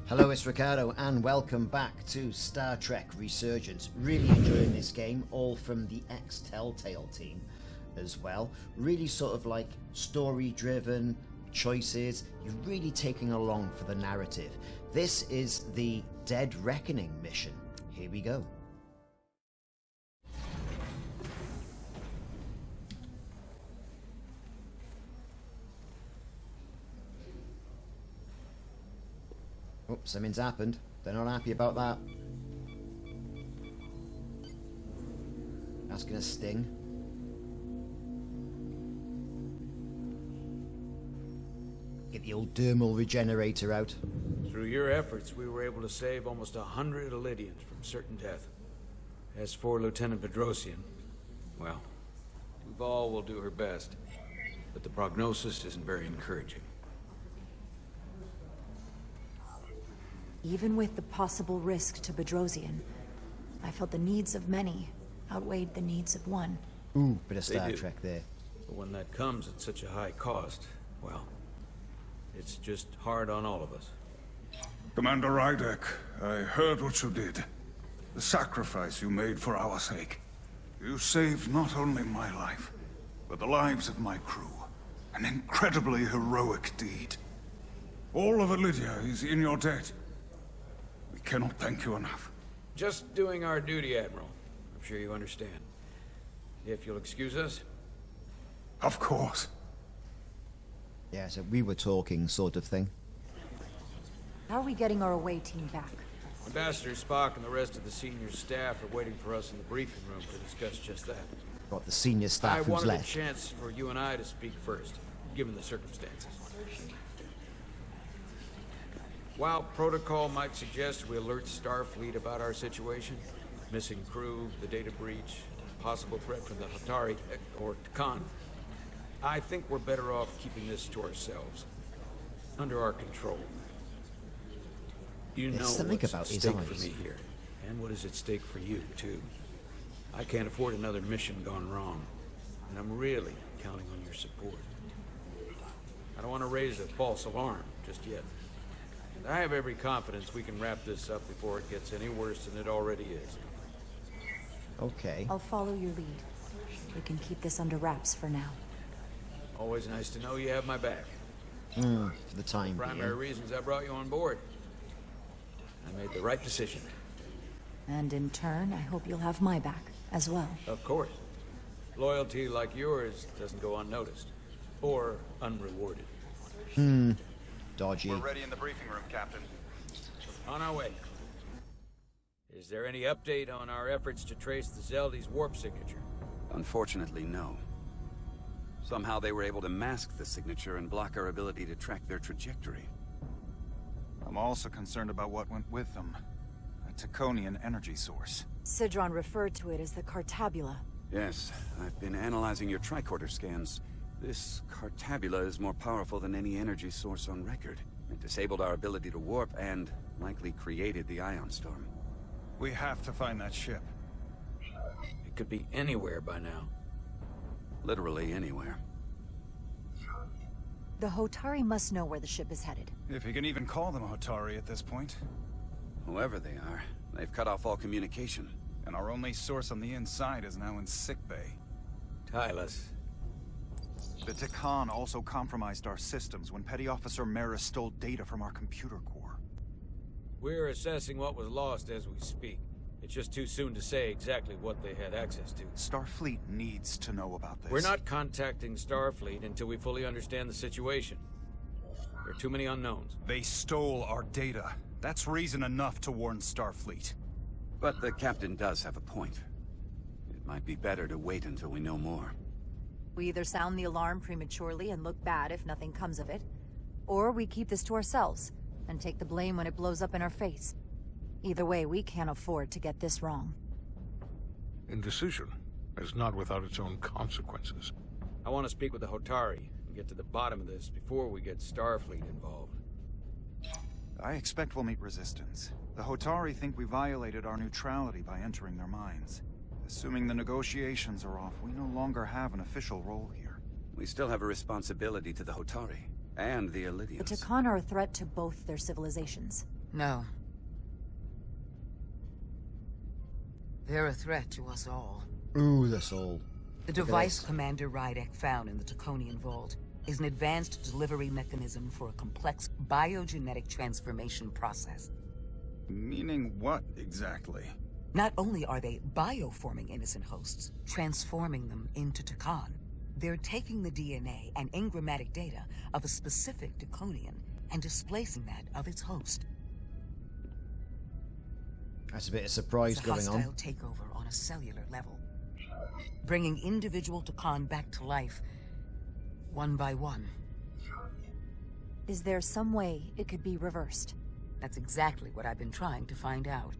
Hello, it's Ricardo, and welcome back to Star Trek Resurgence. Really enjoying this game, all from the ex-Telltale team as well. Really sort of like story-driven choices. You're really taking along for the narrative. This is the Dead Reckoning mission. Here we go. Oh, something's happened. They're not happy about that. That's gonna sting. Get the old dermal regenerator out. Through your efforts, we were able to save almost 100 Elydians from certain death. As for Lieutenant Bedrosian, well, Duval will do her best, but the prognosis isn't very encouraging. Even with the possible risk to Bedrosian, I felt the needs of many outweighed the needs of one. Ooh, bit of Star Trek there. But when that comes at such a high cost, well, it's just hard on all of us. Commander Rydek, I heard what you did. The sacrifice you made for our sake. You saved not only my life, but the lives of my crew. An incredibly heroic deed. All of Elydia is in your debt. We cannot thank you enough. Just doing our duty, Admiral. I'm sure you understand. If you'll excuse us. Of course. Yeah, so we were talking sort of thing. How are we getting our away team back? Ambassador Spock and the rest of the senior staff are waiting for us in the briefing room to discuss just that. Got the senior staff who's wanted left. a chance for you and I to speak first, given the circumstances. While protocol might suggest we alert Starfleet about our situation, missing crew, the data breach, possible threat from the Hotari, or Khan, I think we're better off keeping this to ourselves, under our control. You know something what's about at his stake eyes. for me here, and what is at stake for you, too. I can't afford another mission gone wrong, and I'm really counting on your support. I don't want to raise a false alarm just yet. I have every confidence we can wrap this up before it gets any worse than it already is. Okay. I'll follow your lead. We can keep this under wraps for now. Always nice to know you have my back. For the time Primary being. reasons I brought you on board. I made the right decision. And in turn, I hope you'll have my back as well. Of course. Loyalty like yours doesn't go unnoticed. Or unrewarded. Dodgy. We're ready in the briefing room, Captain. On our way. Is there any update on our efforts to trace the Zeldy's warp signature? Unfortunately, no. Somehow they were able to mask the signature and block our ability to track their trajectory. I'm also concerned about what went with them. A Taconian energy source. Sidron referred to it as the Cartabula. Yes, I've been analyzing your tricorder scans. This Cartabula is more powerful than any energy source on record. It disabled our ability to warp and likely created the ion storm. We have to find that ship. It could be anywhere by now. Literally anywhere. The Hotari must know where the ship is headed. If you can even call them Hotari at this point. Whoever they are, they've cut off all communication. And our only source on the inside is now in sickbay. Tylus. The Takan also compromised our systems when Petty Officer Maris stole data from our computer core. We're assessing what was lost as we speak. It's just too soon to say exactly what they had access to. Starfleet needs to know about this. We're not contacting Starfleet until we fully understand the situation. There are too many unknowns. They stole our data. That's reason enough to warn Starfleet. But the captain does have a point. It might be better to wait until we know more. We either sound the alarm prematurely and look bad if nothing comes of it, or we keep this to ourselves and take the blame when it blows up in our face. Either way, we can't afford to get this wrong. Indecision is not without its own consequences. I want to speak with the Hotari and get to the bottom of this before we get Starfleet involved. I expect we'll meet resistance. The Hotari think we violated our neutrality by entering their minds. Assuming the negotiations are off, we no longer have an official role here. We still have a responsibility to the Hotari. And the Elydians. The Takan are a threat to both their civilizations. No. They're a threat to us all. Ooh, that's all. The device Commander Rydek found in the Taconian Vault is an advanced delivery mechanism for a complex biogenetic transformation process. Meaning what, exactly? Not only are they bioforming innocent hosts, transforming them into Takan, they're taking the DNA and engrammatic data of a specific Taconian and displacing that of its host. That's a bit of surprise It's a going on. hostile takeover on a cellular level, bringing individual Takan back to life, one by one. Is there some way it could be reversed? That's exactly what I've been trying to find out.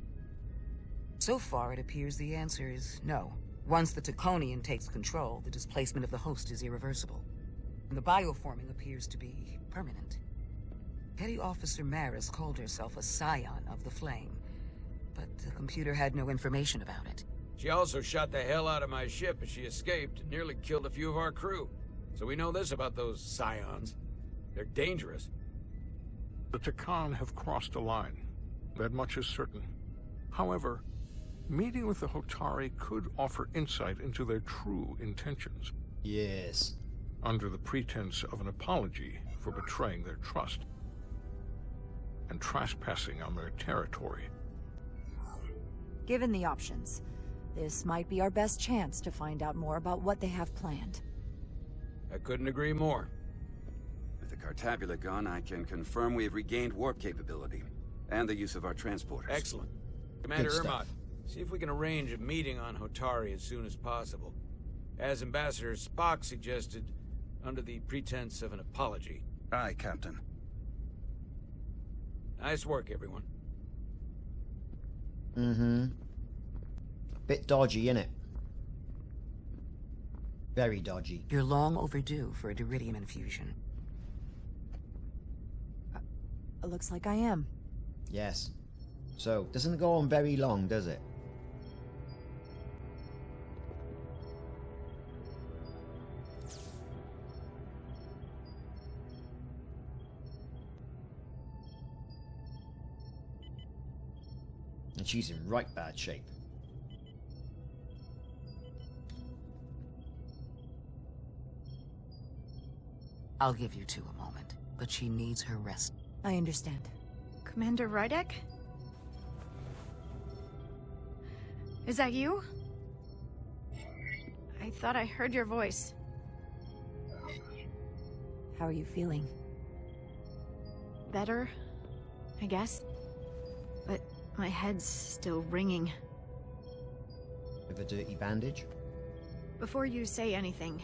So far, it appears the answer is no. Once the Taconian takes control, the displacement of the host is irreversible. And the bioforming appears to be permanent. Petty Officer Maris called herself a scion of the Flame, but the computer had no information about it. She also shot the hell out of my ship as she escaped and nearly killed a few of our crew. So we know this about those scions. They're dangerous. The Takan have crossed a line. That much is certain. However, meeting with the Hotari could offer insight into their true intentions. Yes. Under the pretense of an apology for betraying their trust and trespassing on their territory. Given the options, this might be our best chance to find out more about what they have planned. I couldn't agree more. With the Cartabula gone, I can confirm we have regained warp capability and the use of our transporters. Excellent. Commander Good Ermot, stuff. see if we can arrange a meeting on Hotari as soon as possible. As Ambassador Spock suggested, under the pretense of an apology. Aye, Captain. Nice work, everyone. Mm-hmm. Bit dodgy, innit? Very dodgy. You're long overdue for a Diridium infusion. It looks like I am. Yes. So, doesn't go on very long, does it? And she's in right bad shape. I'll give you two a moment, but she needs her rest. I understand. Commander Rydek? Is that you? I thought I heard your voice. How are you feeling? Better, I guess. But my head's still ringing. With a dirty bandage? Before you say anything,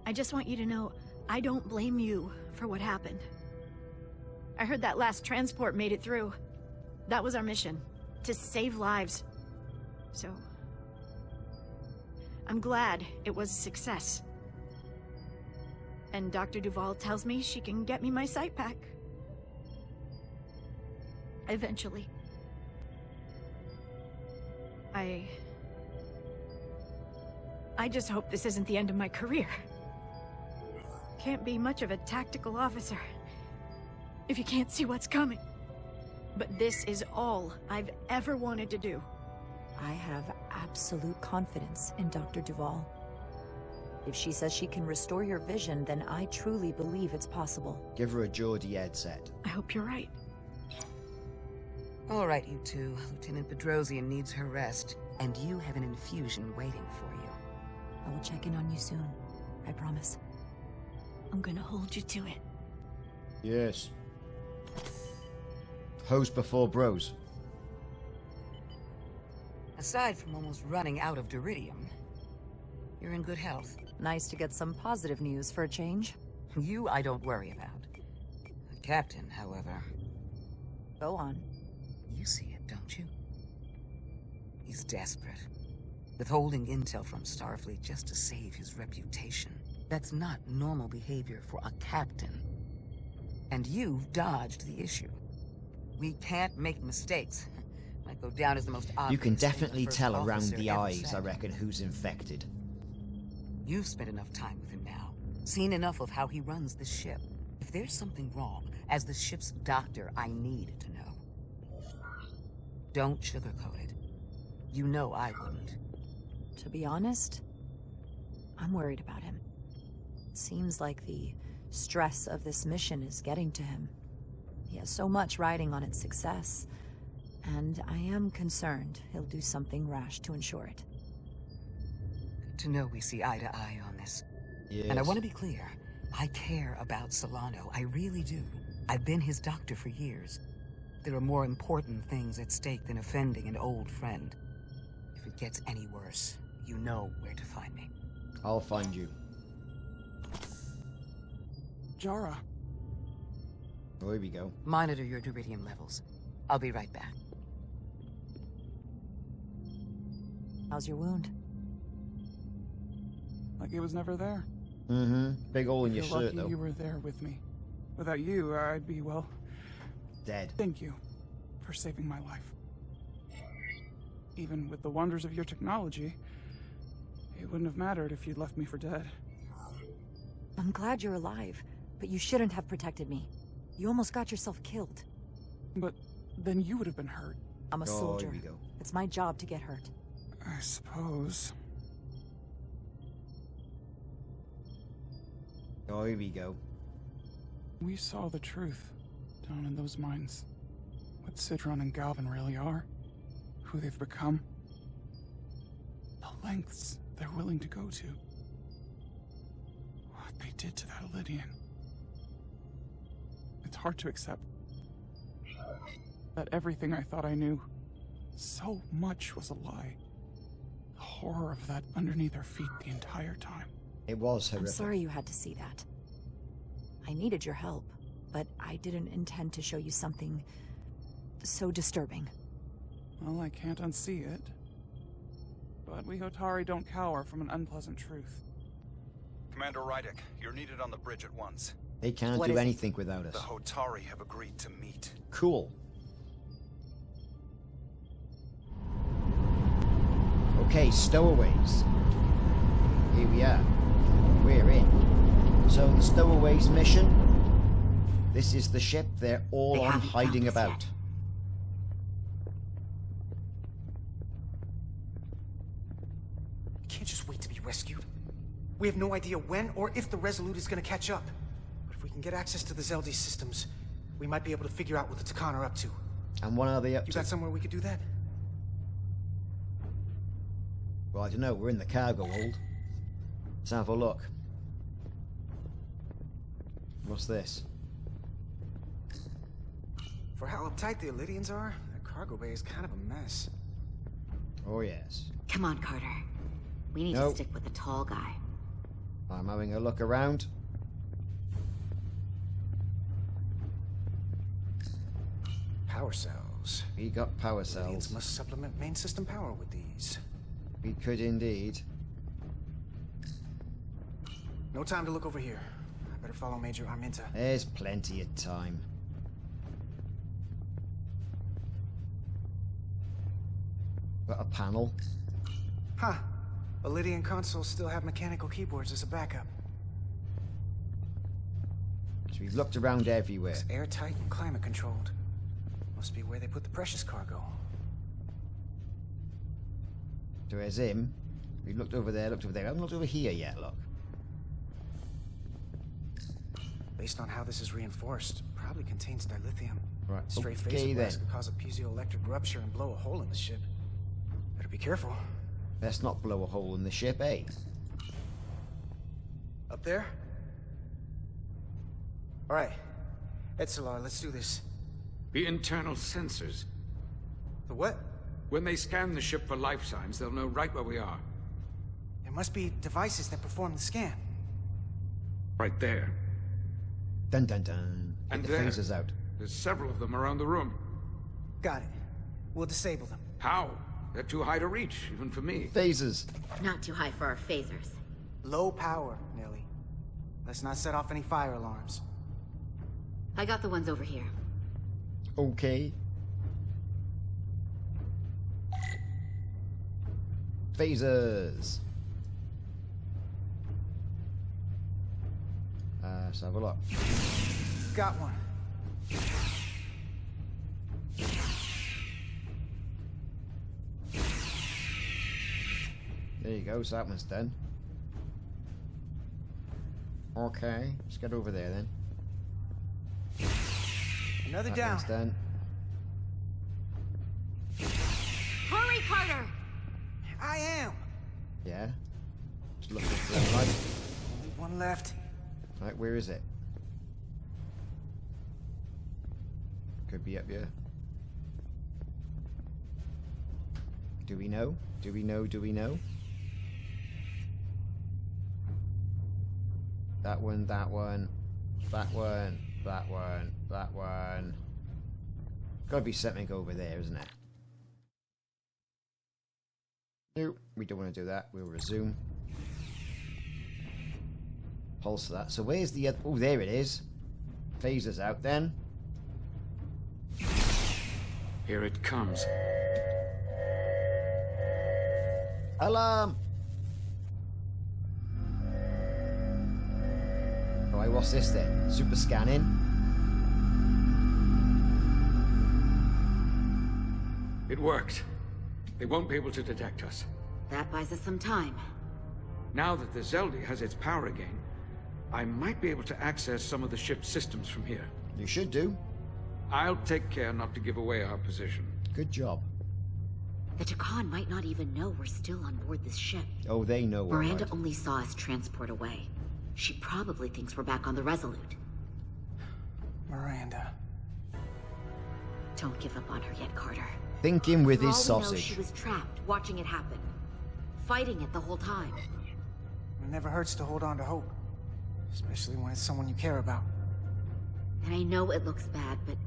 I just want you to know I don't blame you for what happened. I heard that last transport made it through. That was our mission, to save lives. So, I'm glad it was a success. And Dr. Duvall tells me she can get me my sight back. Eventually. I just hope this isn't the end of my career. Can't be much of a tactical officer if you can't see what's coming. But this is all I've ever wanted to do. I have absolute confidence in Dr. Duvall. If she says she can restore your vision, then I truly believe it's possible. Give her a Geordie headset. I hope you're right. All right, you two. Lieutenant Bedrosian needs her rest, and you have an infusion waiting for you. I will check in on you soon. I promise. I'm gonna hold you to it. Yes. Hoes before bros. Aside from almost running out of Diridium, you're in good health. Nice to get some positive news for a change. You I don't worry about. The Captain, however... Go on. You see it, don't you? He's desperate. Withholding intel from Starfleet just to save his reputation. That's not normal behavior for a captain. And you've dodged the issue. We can't make mistakes. Might go down as the most obvious. You can thing definitely the first tell around officer the ever eyes, said. I reckon, who's infected. You've spent enough time with him now. Seen enough of how he runs this ship. If there's something wrong, as the ship's doctor, I need to know. Don't sugarcoat it. You know I wouldn't. To be honest, I'm worried about him. It seems like the stress of this mission is getting to him. He has so much riding on its success, and I am concerned he'll do something rash to ensure it. Good to know we see eye to eye on this. Yes. And I want to be clear. I care about Solano. I really do. I've been his doctor for years. There are more important things at stake than offending an old friend. If it gets any worse, you know where to find me. I'll find you. Jara. Oh, here we go. Monitor your duridium levels. I'll be right back. How's your wound? Like it was never there. Mm-hmm. Big hole in your You're shirt, lucky though. you were there with me. Without you, I'd be, well... Dead. Thank you for saving my life. Even with the wonders of your technology, it wouldn't have mattered if you'd left me for dead. I'm glad you're alive, but you shouldn't have protected me. You almost got yourself killed. But then you would have been hurt. I'm a Oh, soldier. here we go. It's my job to get hurt. I suppose. Oh, here we go. We saw the truth down in those mines. What Sidron and Galvin really are. Who they've become. The lengths they're willing to go to. What they did to that Lydian. It's hard to accept that everything I thought I knew, so much was a lie. The horror of that underneath our feet the entire time. It was horrific. I'm sorry you had to see that. I needed your help, but I didn't intend to show you something so disturbing. Well, I can't unsee it. But we Hotari don't cower from an unpleasant truth. Commander Rydek, you're needed on the bridge at once. They can't What do is it? anything without us. The Hotari have agreed to meet. Cool. Okay, stowaways. Here we are. We're in. So the stowaways mission. This is the ship they're all They on haven't hiding found us about. yet. We can't just wait to be rescued. We have no idea when or if the Resolute is going to catch up. But if we can get access to the Xeldi systems, we might be able to figure out what the Takan are up to. And what are they up You to? got somewhere we could do that? Well, I don't know. We're in the cargo hold. Let's have a look. What's this? For how uptight the Illydians are, that cargo bay is kind of a mess. Oh, yes. Come on, Carter. We need No. to stick with the tall guy. I'm having a look around. Power cells. We got power Illydians cells. must supplement main system power with these. We could indeed. No time to look over here. I better follow Major Arminta. There's plenty of time. Got a panel. Huh. Illydian consoles still have mechanical keyboards as a backup. So we've looked around everywhere. It's airtight and climate controlled. Must be where they put the precious cargo. So there's him. We looked over there, looked over there. I haven't looked over here yet, look. Based on how this is reinforced, probably contains dilithium. Right, Stray okay phaser then. blast could cause a piezoelectric rupture and blow a hole in the ship. Better be careful. Let's not blow a hole in the ship, eh? Up there? Alright. Etzelar, let's do this. The internal sensors. The what? When they scan the ship for life signs, they'll know right where we are. There must be devices that perform the scan. Right there. Dun dun dun. Get And the there. phasers out. There's several of them around the room. Got it. We'll disable them. How? They're too high to reach, even for me. Phasers. Not too high for our phasers. Low power, Nelly. Let's not set off any fire alarms. I got the ones over here. Okay. Phasers. Let's have a look. got one. There you go, so that one's done. Okay, let's get over there then. Another That down. one's done. Hurry, Carter! I am. Yeah. Just looking for the light. Only one left. Right, where is it? Could be up here. Do we know? Do we know? Do we know? That one, that one, that one, that one, that one. Gotta be something over there, isn't it? Nope, we don't want to do that. We'll resume. Pulse that. So where's the other... Oh, there it is. Phaser's out then. Here it comes. Alarm! Right, what's this then? Super scanning. It worked. They won't be able to detect us. That buys us some time. Now that the Xhati has its power again, I might be able to access some of the ship's systems from here. You should do. I'll take care not to give away our position. Good job. The Takan might not even know we're still on board this ship. Oh, they know we're Miranda right. only saw us transport away. She probably thinks we're back on the Resolute. Miranda. Don't give up on her yet, Carter. Thinking with For his all we know, sausage. she was trapped, watching it happen. Fighting it the whole time. It never hurts to hold on to hope. Especially when it's someone you care about. And I know it looks bad, but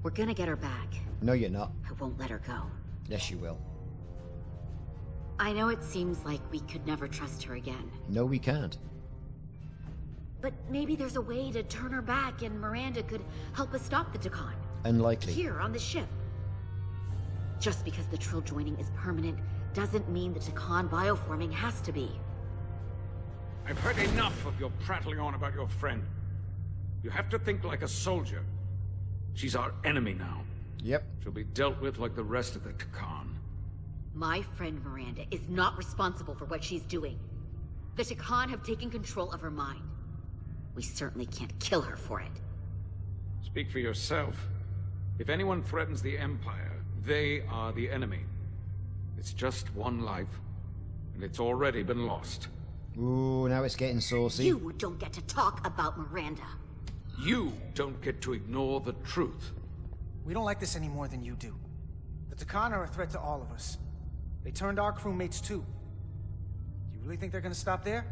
we're gonna get her back. No, you're not. I won't let her go. Yes, you will. I know it seems like we could never trust her again. No, we can't. But maybe there's a way to turn her back and Miranda could help us stop the Takan. Unlikely. Here, on the ship. Just because the Trill joining is permanent doesn't mean the Takan bioforming has to be. I've heard enough of your prattling on about your friend. You have to think like a soldier. She's our enemy now. Yep. She'll be dealt with like the rest of the Takan. My friend Miranda is not responsible for what she's doing. The Takan have taken control of her mind. We certainly can't kill her for it. Speak for yourself. If anyone threatens the Empire, they are the enemy. It's just one life, and it's already been lost. Ooh, now it's getting saucy. You don't get to talk about Miranda. You don't get to ignore the truth. We don't like this any more than you do. The Takan are a threat to all of us. They turned our crewmates too. You really think they're gonna stop there?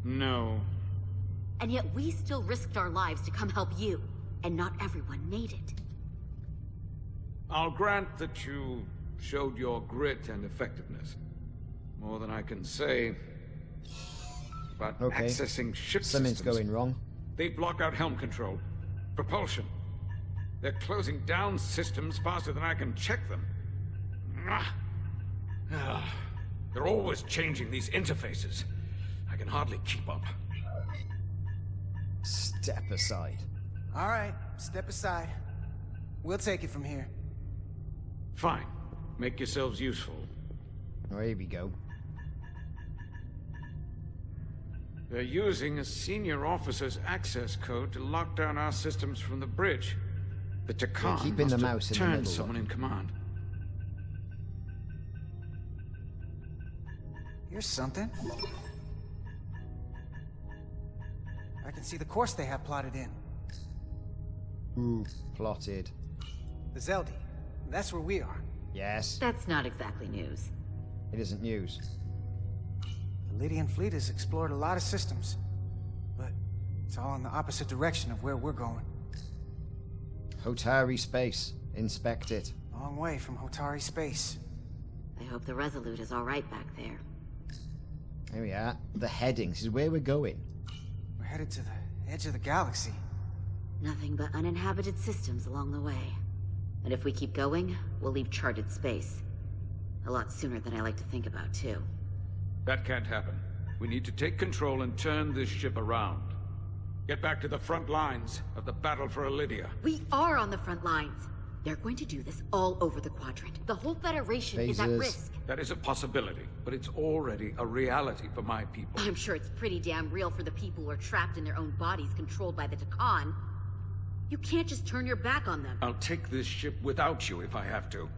No. And yet we still risked our lives to come help you, and not everyone made it. I'll grant that you showed your grit and effectiveness. More than I can say. But accessing ship Something's systems, going wrong. they block out helm control, propulsion. They're closing down systems faster than I can check them. They're always changing these interfaces. I can hardly keep up. Step aside. All right, step aside. We'll take it from here. Fine. Make yourselves useful. Oh, here we go. They're using a senior officer's access code to lock down our systems from the bridge. The Takan keeping the must mouse have in the turned middle, someone in command. Here's something. I can see the course they have plotted in. Ooh, plotted. The Xhati. That's where we are. Yes. That's not exactly news. It isn't news. The Lydian fleet has explored a lot of systems. But it's all in the opposite direction of where we're going. Hotari space. Inspect it. Long way from Hotari space. I hope the Resolute is alright back there. Here we are. The heading. This is where we're going. We're headed to the edge of the galaxy. Nothing but uninhabited systems along the way. And if we keep going, we'll leave charted space. A lot sooner than I like to think about, too. That can't happen. We need to take control and turn this ship around. Get back to the front lines of the battle for Elydia. We are on the front lines. They're going to do this all over the quadrant. The whole Federation is at Phasers. risk. That is a possibility, but it's already a reality for my people. I'm sure it's pretty damn real for the people who are trapped in their own bodies controlled by the Takan. You can't just turn your back on them. I'll take this ship without you if I have to.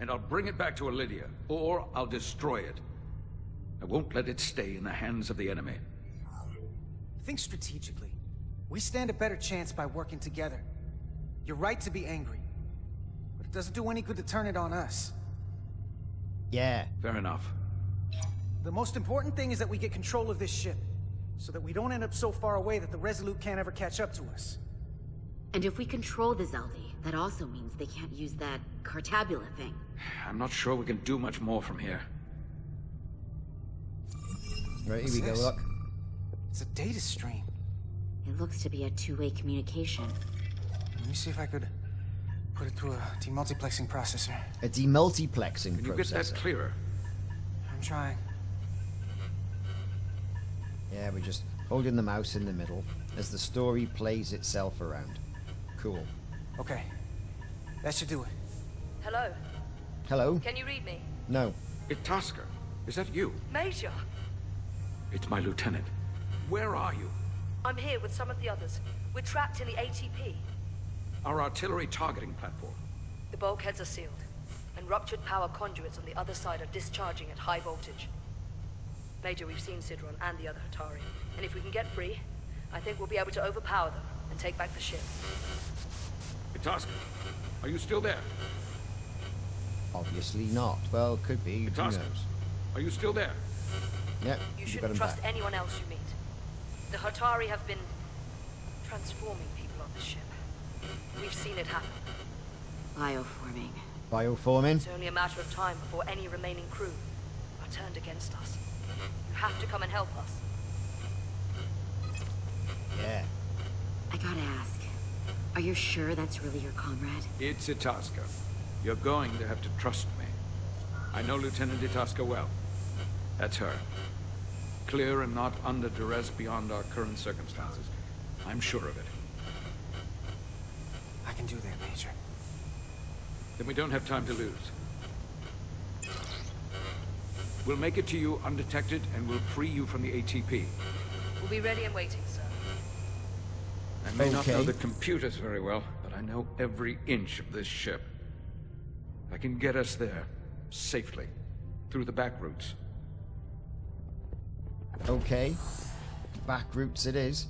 And I'll bring it back to Elydia, or I'll destroy it. I won't let it stay in the hands of the enemy. Think strategically. We stand a better chance by working together. You're right to be angry. But it doesn't do any good to turn it on us. Yeah. Fair enough. The most important thing is that we get control of this ship, so that we don't end up so far away that the Resolute can't ever catch up to us. And if we control the Xhati, that also means they can't use that Cartabula thing. I'm not sure we can do much more from here. Right, here What's we go, this? look. It's a data stream. It looks to be a two-way communication. Let me see if I could put it through a demultiplexing processor. A demultiplexing Can you get that processor. clearer? I'm trying. Yeah, we're just holding the mouse in the middle as the story plays itself around. Cool. Okay. That should do it. Hello? Hello? Can you read me? No. Itaska, is that you? Major! It's my lieutenant. Where are you? I'm here with some of the others. We're trapped in the ATP. Our artillery targeting platform. The bulkheads are sealed, and ruptured power conduits on the other side are discharging at high voltage. Major, we've seen Sidron and the other Hotari, and if we can get free, I think we'll be able to overpower them and take back the ship. Itaska, are you still there? Obviously not. Well, could be. Who knows? Itaska, are you still there? Yep, You we've got shouldn't him trust back. anyone else you meet. The Hotari have been transforming people on this ship. We've seen it happen. Bioforming. Bioforming? It's only a matter of time before any remaining crew are turned against us. You have to come and help us. Yeah. I gotta ask, are you sure that's really your comrade? It's Itaska. You're going to have to trust me. I know Lieutenant Itaska well. That's her. Clear and not under duress beyond our current circumstances. I'm sure of it. I can do that, Major. Then we don't have time to lose. We'll make it to you undetected, and we'll free you from the ATP. We'll be ready and waiting, sir. I may not know Okay. the computers very well, but I know every inch of this ship. I can get us there, safely, through the back routes. Okay. Back routes it is.